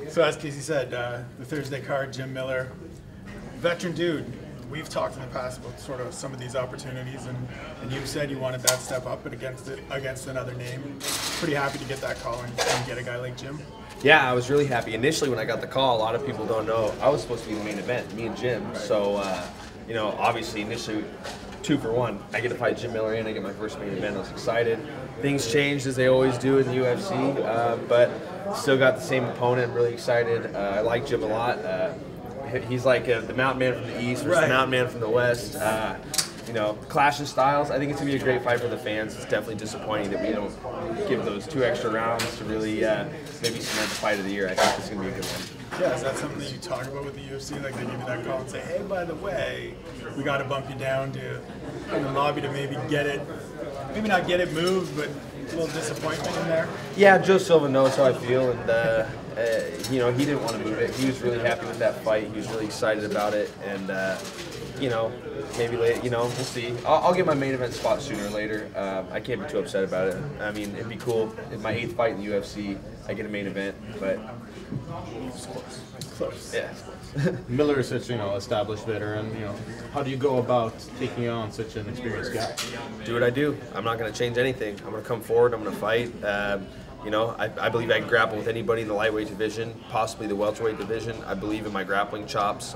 So as Casey said, the Thursday card, Jim Miller, veteran dude. We've talked in the past about sort of some of these opportunities, and you said you wanted that step up, but against another name. Pretty happy to get that call and get a guy like Jim. Yeah, I was really happy. Initially, when I got the call, a lot of people don't know, I was supposed to be the main event, me and Jim. Right. So, you know, obviously, initially, 2 for 1. I get to fight Jim Miller and I get my first main event. I was excited. Things changed as they always do in the UFC, but still got the same opponent. I'm really excited. I like Jim a lot. He's like the mountain man from the east versus the mountain man from the west. You know, clash of styles. I think it's going to be a great fight for the fans. It's definitely disappointing that we don't give those 2 extra rounds to really maybe cement the fight of the year. I think it's going to be a good one. Yeah, is that something that you talk about with the UFC? Like they give you that call and say, hey, by the way, we got to bump you down to in the lobby to maybe get it, maybe not get it moved, but a little disappointment in there? Yeah, Joe Silva knows how I feel, and you know, he didn't want to move it. He was really happy with that fight. He was really excited about it, and you know, maybe later, you know, we'll see. I'll get my main event spot sooner or later. I can't be too upset about it. I mean, it'd be cool. In my 8th fight in the UFC, I get a main event, but it's close. It's close. Yeah, it's close. Miller is such, you know, established veteran. You know, how do you go about taking on such an experienced guy? Do what I do. I'm not going to change anything. I'm going to come forward. I'm going to fight. You know, I believe I can grapple with anybody in the lightweight division, possibly the welterweight division. I believe in my grappling chops.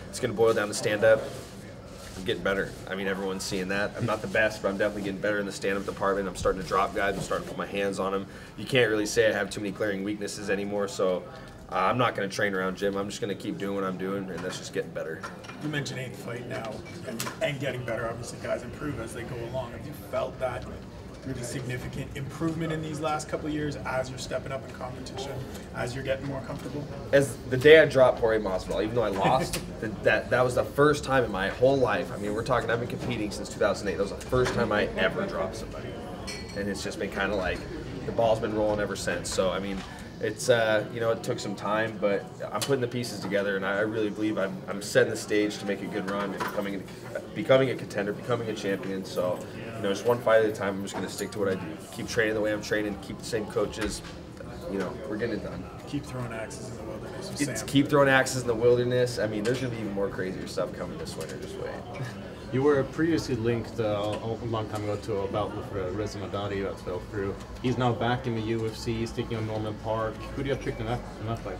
It's going to boil down to stand-up. I'm getting better. I mean, everyone's seeing that. I'm not the best, but I'm definitely getting better in the stand-up department. I'm starting to drop guys. I'm starting to put my hands on them. You can't really say I have too many glaring weaknesses anymore, so I'm not going to train around Jim. I'm just going to keep doing what I'm doing, and that's just getting better. You mentioned 8th fight now, and getting better. Obviously, guys improve as they go along. Have you felt that really significant improvement in these last couple of years as you're stepping up in competition, as you're getting more comfortable? As the day I dropped Jorge Masvidal, even though I lost, that was the first time in my whole life. I mean, we're talking, I've been competing since 2008. That was the first time I ever dropped somebody. And it's just been kind of like, the ball's been rolling ever since. So, I mean, it's, you know, it took some time, but I'm putting the pieces together, and I really believe I'm setting the stage to make a good run, becoming a contender, becoming a champion. So, you know, just one fight at a time. I'm just going to stick to what I do. Keep training the way I'm training, keep the same coaches. You know, we're getting it done. Keep throwing axes in the wilderness. Keep throwing axes in the wilderness. I mean, there's going to be even more crazier stuff coming this winter. Just wait. You were previously linked a long time ago to a bout with Reza Madadi that fell through. He's now back in the UFC. He's taking on Norman Park. Who do you have picked in that fight?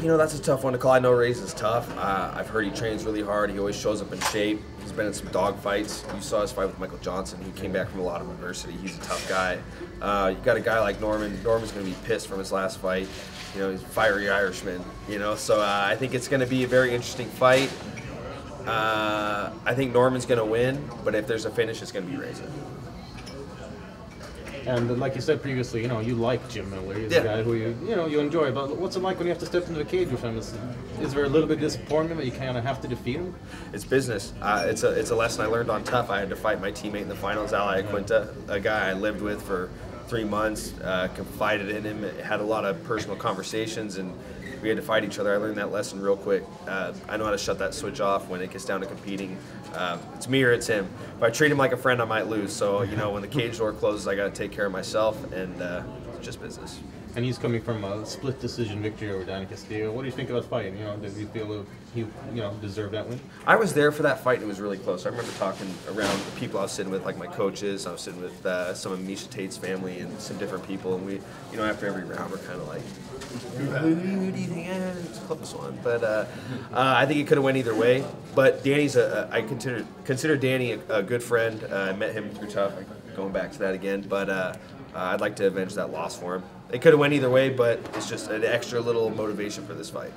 You know, that's a tough one to call. I know Reza's tough. I've heard he trains really hard. He always shows up in shape. He's been in some dog fights. You saw his fight with Michael Johnson. He came back from a lot of adversity. He's a tough guy. You got a guy like Norman. Norman's going to be pissed from his last fight. You know, he's a fiery Irishman. You know, so I think it's going to be a very interesting fight. I think Norman's going to win, but if there's a finish, it's going to be Reza. And like you said previously, you know, you like Jim Miller. He's a guy who you enjoy. But what's it like when you have to step into the cage with him? Is there a little bit of disappointment that you kind of have to defeat him? It's business. It's a lesson I learned on Tough. I had to fight my teammate in the finals, Ali Quinta, a guy I lived with for 3 months, confided in him, had a lot of personal conversations, and we had to fight each other. I learned that lesson real quick. I know how to shut that switch off when it gets down to competing. It's me or it's him. If I treat him like a friend, I might lose. So, you know, when the cage door closes, I got to take care of myself, and it's just business. And he's coming from a split decision victory over Danny Castillo. What do you think about fighting? You know, did you feel he deserved that win? I was there for that fight, and it was really close. I remember talking around the people I was sitting with, like my coaches. I was sitting with some of Misha Tate's family and some different people, and we, you know, after every round, we're kind of like, who do you think? It's a close one. But I think it could have went either way. But Danny's I consider Danny a good friend. I met him through Tough. Going back to that again, but I'd like to avenge that loss for him. It could have went either way, but it's just an extra little motivation for this fight.